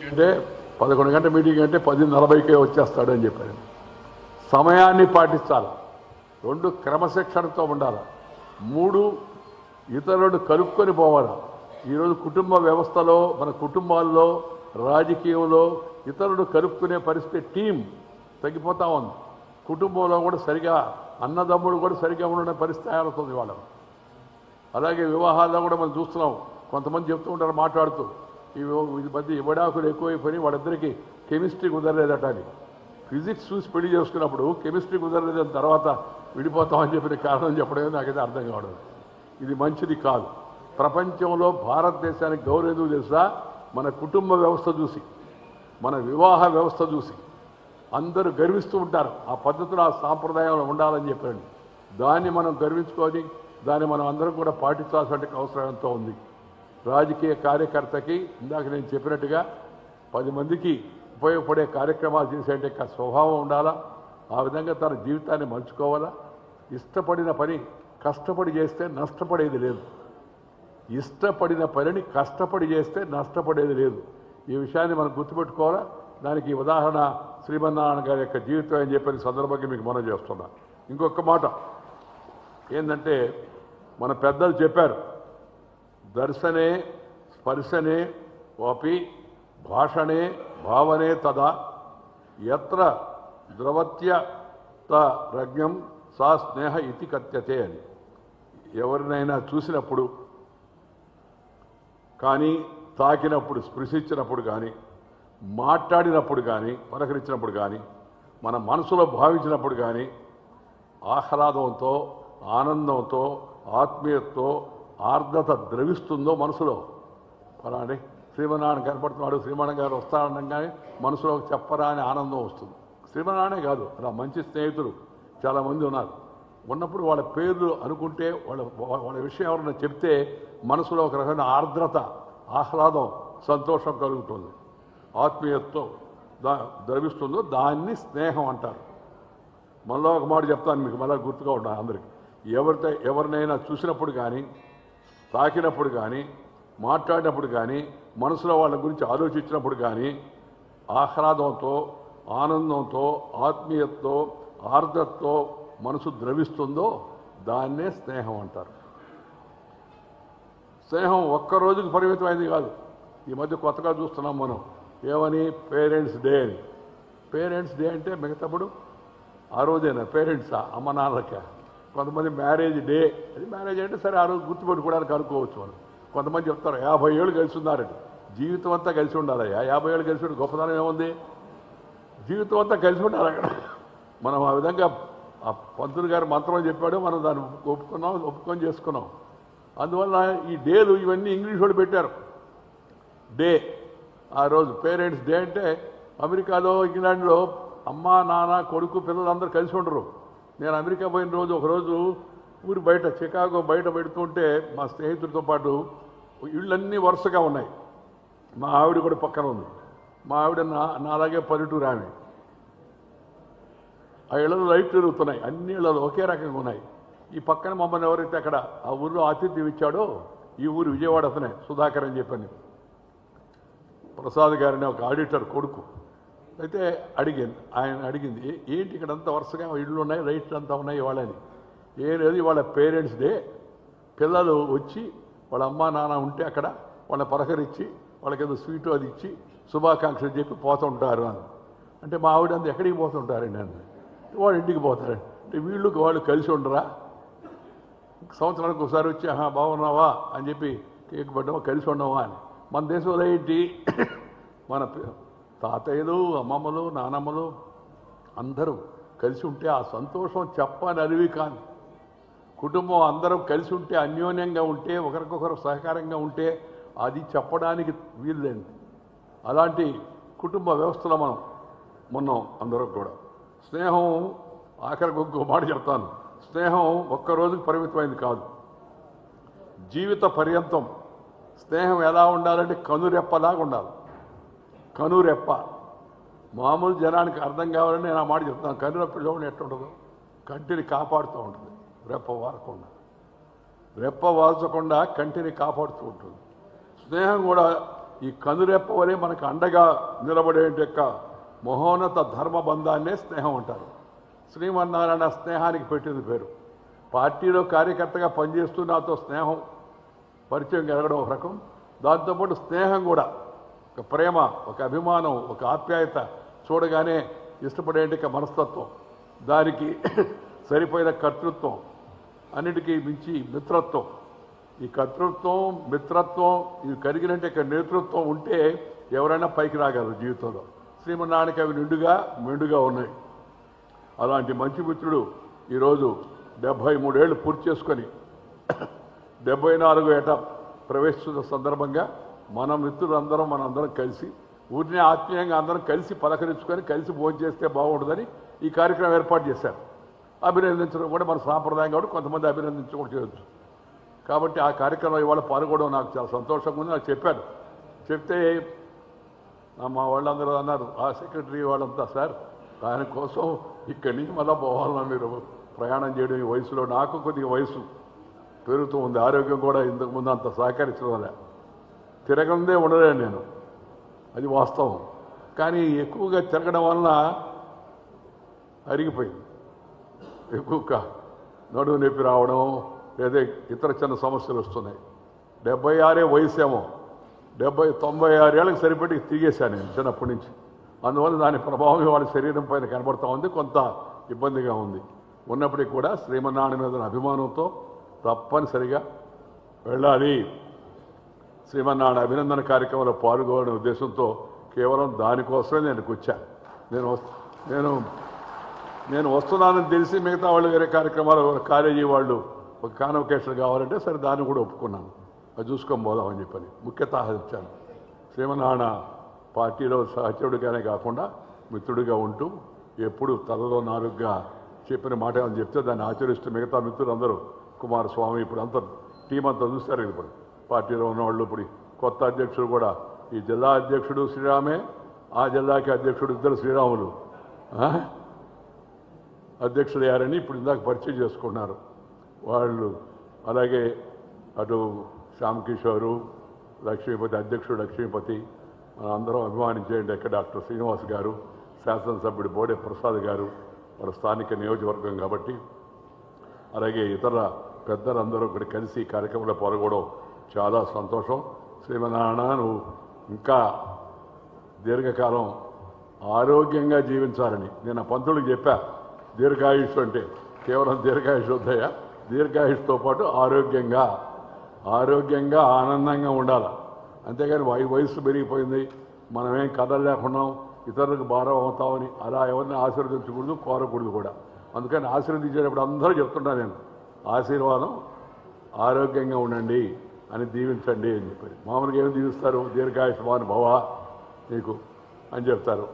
అంటే 11 గంటల మీటింగ్ అంటే 10:40కే వచ్చేస్తాడని చెప్పారు. సమయాన్ని పాటించాలి. 2 క్రమశిక్షణతో ఉండాలి. 3 ఇతరులను కలుపుకొని పోవాలి. ఈరోజు కుటుంబ వ్యవస్థలో, మన కుటుంబాల్లో, రాజకీయంలో ఇతరులను కలుపుకునే పరిస్థితి టీం తగ్గిపోతా ఉంది. కుటుంబంలో కూడా సరిగా అన్నదమ్ముడు కూడా సరిగా ఉండడం పరిస్థితి తయారవుతుంది వాళ్ళ. అలాగే వివాహాల్లో కూడా మనం చూస్తున్నాం. కొంతమంది చెప్తూ ఉంటారు మాట్లాడుతూ, ఈ మధ్య విడాకులు ఎక్కువైపోయి వాళ్ళిద్దరికీ కెమిస్ట్రీ కుదరలేదట అని. ఫిజిక్స్ చూసి పెళ్లి చేసుకున్నప్పుడు కెమిస్ట్రీ కుదరలేదని తర్వాత విడిపోతామని చెప్పిన కారణం చెప్పడమే నాకైతే అర్థం కావడం. ఇది మంచిది కాదు. ప్రపంచంలో భారతదేశానికి గౌరవం ఎందుకు తెలుసా? మన కుటుంబ వ్యవస్థ చూసి, మన వివాహ వ్యవస్థ చూసి అందరూ గర్విస్తూ ఉంటారు. ఆ పద్ధతులు, ఆ సాంప్రదాయంలో ఉండాలని చెప్పండి. దాన్ని మనం గర్వించుకొని దాన్ని మనం అందరం కూడా పాటించాల్సిన అవసరం ఎంతో ఉంది. రాజకీయ కార్యకర్తకి ఇందాక నేను చెప్పినట్టుగా 10 మందికి ఉపయోగపడే కార్యక్రమాలు చేసేంటే స్వభావం ఉండాలా. ఆ విధంగా తన జీవితాన్ని మలుచుకోవాలా. ఇష్టపడిన పని కష్టపడి చేస్తే నష్టపడేది లేదు. ఇష్టపడిన పనిని కష్టపడి చేస్తే నష్టపడేది లేదు. ఈ విషయాన్ని మనం గుర్తుపెట్టుకోవాలా. దానికి ఉదాహరణ శ్రీమన్నారాయణ గారి యొక్క జీవితం అని చెప్పిన సందర్భంగా మీకు మనం చేస్తున్నా. ఇంకొక మాట ఏంటంటే, మన పెద్దలు చెప్పారు, దర్శనే స్పర్శనే వాపి భాషణే భావనే తదా యత్ర ద్రవత్యత రజ్ఞం సా స్నేహ ఇతి కథ్యతే అని. ఎవరినైనా చూసినప్పుడు కానీ, తాకినప్పుడు, స్పృశించినప్పుడు కానీ, మాట్లాడినప్పుడు కానీ, పలకరించినప్పుడు కానీ, మన మనసులో భావించినప్పుడు కానీ ఆహ్లాదంతో, ఆనందంతో, ఆత్మీయతతో ఆర్ద్రత ద్రవిస్తుందో మనసులో. ఫలాంటి శ్రీమన్నారాయణ కనపడుతున్నాడు, శ్రీమన్నారాయణ గారు వస్తారనగానే మనసులో చెప్పరా అని ఆనందం వస్తుంది. శ్రీమన్నారాయణే కాదు, అలా మంచి స్నేహితులు చాలామంది ఉన్నారు. ఉన్నప్పుడు వాళ్ళ పేర్లు అనుకుంటే, వాళ్ళ విషయం ఎవరైనా చెప్తే మనసులో ఒక రకమైన ఆర్ద్రత, ఆహ్లాదం, సంతోషం కలుగుతుంది. ఆత్మీయతతో ద్రవిస్తుందో దాన్ని స్నేహం అంటారు. మళ్ళీ ఒక మాట చెప్తాను మీకు, మళ్ళీ గుర్తుగా ఉండాలి అందరికీ. ఎవరినైనా చూసినప్పుడు కానీ, తాకినప్పుడు కానీ, మాట్లాడినప్పుడు కానీ, మనసులో వాళ్ళ గురించి ఆలోచించినప్పుడు కానీ ఆహ్లాదంతో, ఆనందంతో, ఆత్మీయతతో, ఆర్ద్రతతో మనసు ద్రవిస్తుందో దాన్నే స్నేహం అంటారు. స్నేహం ఒక్కరోజుకి పరిమితమైంది కాదు. ఈ మధ్య కొత్తగా చూస్తున్నాం మనం, ఏమని, పేరెంట్స్ డే అని. పేరెంట్స్ డే అంటే మిగతాప్పుడు ఆ రోజేనా పేరెంట్సా, అమ్మ నాన్నలకే. కొంతమంది మ్యారేజ్ డే, అది మ్యారేజ్ అంటే సరే ఆ రోజు గుర్తుపెట్టుకోవడానికి అనుకోవచ్చు మనం. కొంతమంది చెప్తారు 50 ఏళ్ళు కలిసి ఉన్నారండి. జీవితం అంతా కలిసి ఉండాలయ్యా. 50 ఏళ్ళు కలిసి ఉండి గొప్పతనం ఏముంది? జీవితం అంతా కలిసి ఉండాలి అక్కడ. మనం ఆ విధంగా ఆ పంతులు గారు మంత్రం చెప్పాడు, మనం దాన్ని ఒప్పుకొని చేసుకున్నాం. అందువల్ల ఈ డేలు ఇవన్నీ ఇంగ్లీష్ వాళ్ళు పెట్టారు. డే ఆ రోజు పేరెంట్స్ డే అంటే అమెరికాలో, ఇంగ్లాండ్లో అమ్మ నాన్న కొడుకు పిల్లలందరూ కలిసి ఉండరు. నేను అమెరికా పోయిన రోజు ఒకరోజు ఊరి బయట, చికాగో బయట పెడుతుంటే మా స్నేహితుడితో పాటు ఇళ్ళన్నీ వరుసగా ఉన్నాయి. మా ఆవిడ కూడా పక్కన ఉంది. మా ఆవిడ నాలాగే పల్లెటూరు ఆమె. ఆ ఇళ్లలో లైట్లు తిరుగుతున్నాయి, అన్ని ఇళ్లలో ఒకే రకంగా ఉన్నాయి. ఈ పక్కన మమ్మల్ని ఎవరైతే అక్కడ ఆ ఊరిలో ఆతిథ్యం ఇచ్చాడో, ఈ ఊరు విజయవాడ అతనే, సుధాకర్ అని చెప్పని, ప్రసాద్ గారిని ఒక ఆడిటర్ కొడుకు. అయితే ఆయన అడిగింది, ఏంటి ఇక్కడ అంతా వరుసగా ఇళ్ళు ఉన్నాయి, లైట్లు అంతా ఉన్నాయి ఇవాళని. ఏం లేదు, ఇవాళ పేరెంట్స్ డే. పిల్లలు వచ్చి వాళ్ళ అమ్మ నాన్న ఉంటే అక్కడ వాళ్ళని పలకరించి వాళ్ళకి ఏదో స్వీటు అది ఇచ్చి శుభాకాంక్షలు చెప్పి పోతుంటారు అని. అంటే మా ఆవిడ అంతా ఎక్కడికి పోతుంటారండి అని. వాళ్ళు ఇంటికి పోతారండి. అంటే వీళ్ళకి వాళ్ళు కలిసి ఉండరా? సంవత్సరానికి ఒకసారి వచ్చి బాగున్నావా అని చెప్పి కేక్ పడ్డావా, కలిసి ఉండవా అని. మన దేశంలో ఏంటి, మన తాతయ్యలు, అమ్మమ్మలు, నానమ్మలు అందరూ కలిసి ఉంటే ఆ సంతోషం చెప్పని అరివి కాదు. కుటుంబం అందరం కలిసి ఉంటే, అన్యోన్యంగా ఉంటే, ఒకరికొకరు సహకారంగా ఉంటే అది చెప్పడానికి వీల్లేదు. అలాంటి కుటుంబ వ్యవస్థలో మనం ఉన్నాం అందరం కూడా. స్నేహం, ఆఖరికి ఇంకో మాట చెప్తాను, స్నేహం ఒక్కరోజుకి పరిమితమైంది కాదు, జీవిత పర్యంతం. స్నేహం ఎలా ఉండాలంటే కనురెప్పలాగా ఉండాలి. కనురెప్ప మామూలు జనానికి అర్థం కావాలని నేను ఆ మాట చెప్తాను. కనురెప్ప చూడండి ఎట్లుంటుందో, కంటిని కాపాడుతూ ఉంటుంది. రెప్ప వారకుండా కంటిని కాపాడుతూ ఉంటుంది. స్నేహం కూడా ఈ కనురెప్ప వలె మనకు అండగా నిలబడే యొక్క మహోన్నత ధర్మ బంధాన్నే స్నేహం అంటారు. శ్రీమన్నారాయణ స్నేహానికి పెట్టింది పేరు. పార్టీలో కార్యకర్తగా పనిచేస్తూ నాతో స్నేహం పరిచయం కలగడం ఒక రకం, దాంతోపాటు స్నేహం కూడా ఒక ప్రేమ, ఒక అభిమానం, ఒక ఆప్యాయత, చూడగానే ఇష్టపడే మనస్తత్వం, దానికి సరిపోయిన కర్తృత్వం, అన్నిటికీ మించి మిత్రత్వం. ఈ కర్తృత్వం, మిత్రత్వం ఇవి కలిగినట్టు నేతృత్వం ఉంటే ఎవరైనా పైకి రాగలరు జీవితంలో. శ్రీమన్నారాయణకి అవి మెండుగా ఉన్నాయి. అలాంటి మంచి మిత్రుడు ఈరోజు 73 ఏళ్ళు పూర్తి చేసుకొని 74 ఏట ప్రవేశిస్తున్న సందర్భంగా మన మిత్రులందరం మనందరం కలిసి ఊరిని ఆత్మీయంగా అందరం కలిసి పలకరించుకొని కలిసి భోజనం చేస్తే బాగుంటుందని ఈ కార్యక్రమం ఏర్పాటు చేశారు. అభినందించడం కూడా మన సాంప్రదాయం కాబట్టి కొంతమంది అభినందించడం చేయొచ్చు. కాబట్టి ఆ కార్యక్రమం ఇవాళ పాల్గొనడం నాకు చాలా సంతోషంగా ఉంది. నాకు చెప్పాను. చెప్తే మా వాళ్ళందరూ అన్నారు, ఆ సెక్రటరీ వాళ్ళంతా, సార్ దానికోసం ఇక్కడి నుంచి మళ్ళీ పోవాలన్నా మీరు ప్రయాణం చేయడం ఈ వయసులో. నాకు కొద్దిగా వయసు పెరుగుతూ ఉంది, ఆరోగ్యం కూడా ఇంతకుముందు అంత సహకరించడం వల్ల తిరగందే ఉండలేను నేను, అది వాస్తవం. కానీ ఎక్కువగా తిరగడం వలన అరిగిపోయింది. ఎక్కువ నడువు నొప్పి రావడం లేదా ఇతర చిన్న సమస్యలు వస్తున్నాయి. 76 వయసేమో, 96 ఏళ్ళకి సరిపడి తిరిగేశాను నేను చిన్నప్పటి నుంచి. అందువల్ల దాని ప్రభావం వాళ్ళ శరీరం పైన కనబడుతూ ఉంది, కొంత ఇబ్బందిగా ఉంది. ఉన్నప్పటికీ కూడా శ్రీమన్నారాయణ మీద అభిమానంతో తప్పనిసరిగా వెళ్ళాలి. శ్రీమన్నారాయణ అభినందన కార్యక్రమంలో పాల్గొనే ఉద్దేశంతో కేవలం దానికోసమే నేను వచ్చాను. నేను వస్తున్నానని తెలిసి మిగతా వాళ్ళు వేరే కార్యక్రమాలు, కాలేజీ వాళ్ళు ఒక కాన్వకేషన్ కావాలంటే సరే దాన్ని కూడా ఒప్పుకున్నాను. అది చూసుకొని పోదామని చెప్పని ముఖ్యత ఇచ్చాను. శ్రీమన్నారాయణ పార్టీలో సహచరుడిగానే కాకుండా మిత్రుడిగా ఉంటూ ఎప్పుడు తలలో నాలుగుగా చెప్పిన మాట ఏమని చెప్తే దాన్ని ఆచరిస్తూ మిగతా మిత్రులందరూ, కుమారస్వామి ఇప్పుడు అంతా టీం అంతా చూస్తారు. ఇప్పుడు పార్టీలో ఉన్నవాళ్ళు, ఇప్పుడు కొత్త అధ్యక్షుడు కూడా, ఈ జిల్లా అధ్యక్షుడు శ్రీరామే, ఆ జిల్లాకి అధ్యక్షుడు ఇద్దరు శ్రీరాములు అధ్యక్షుడు అయ్యారని ఇప్పుడు ఇందాక పరిచయం చేసుకున్నారు వాళ్ళు. అలాగే అటు శ్యామ్ కిషోరు, లక్ష్మీపతి, అధ్యక్షుడు లక్ష్మీపతి, మన అందరం అభిమానించేయండి డాక్టర్ శ్రీనివాస్ గారు, శాసనసభ్యుడు బోడే ప్రసాద్ గారు, మన స్థానిక నియోజకవర్గం కాబట్టి. అలాగే ఇతర పెద్దలందరూ ఇక్కడ కలిసి ఈ కార్యక్రమంలో పాల్గొనడం చాలా సంతోషం. శ్రీమన్నారాయణ, నువ్వు ఇంకా దీర్ఘకాలం ఆరోగ్యంగా జీవించాలని నేను ఆ పంతులకు చెప్పా. దీర్ఘాయుష్ అంటే కేవలం దీర్ఘాయుష్ వద్దయ్యా, దీర్ఘాయుష్తో పాటు ఆరోగ్యంగా ఆనందంగా ఉండాలి. అంతేగాని వయసు పెరిగిపోయింది, మనమేం కదలలేకున్నాం, ఇతరులకు భారం అవుతామని అలా ఎవరిని ఆశీర్వదించకూడదు, కోరకూడదు కూడా. అందుకని ఆశీర్వదించేటప్పుడు అందరూ చెప్తున్నా నేను, ఆశీర్వాదం ఆరోగ్యంగా ఉండండి అని దీవించండి అని చెప్పారు. మామూలుగా ఏమి దీవిస్తారు? దీర్ఘాయుష్మాన్ భవ నీకు అని చెప్తారు,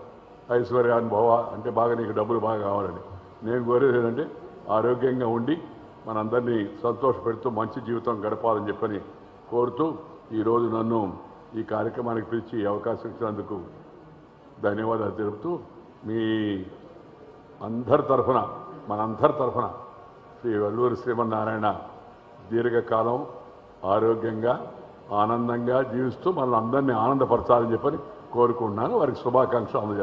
ఐశ్వర్యాన్ భవ అంటే బాగా నీకు డబ్బులు బాగా కావాలని. నేను కోరేది ఏంటంటే ఆరోగ్యంగా ఉండి మనందరినీ సంతోషపెడుతూ మంచి జీవితం గడపాలని చెప్పని కోరుతూ ఈరోజు నన్ను ఈ కార్యక్రమానికి పిలిచి అవకాశం ఇచ్చినందుకు ధన్యవాదాలు తెలుపుతూ మీ అందరి తరఫున, మనందరి తరఫున శ్రీ వల్లూరి శ్రీమన్నారాయణ దీర్ఘకాలం ఆరోగ్యంగా ఆనందంగా జీవిస్తూ మనల్ని అందరినీ ఆనందపరచాలని చెప్పని కోరుకుంటున్నాను. వారికి శుభాకాంక్షలు అందజేస్తాను.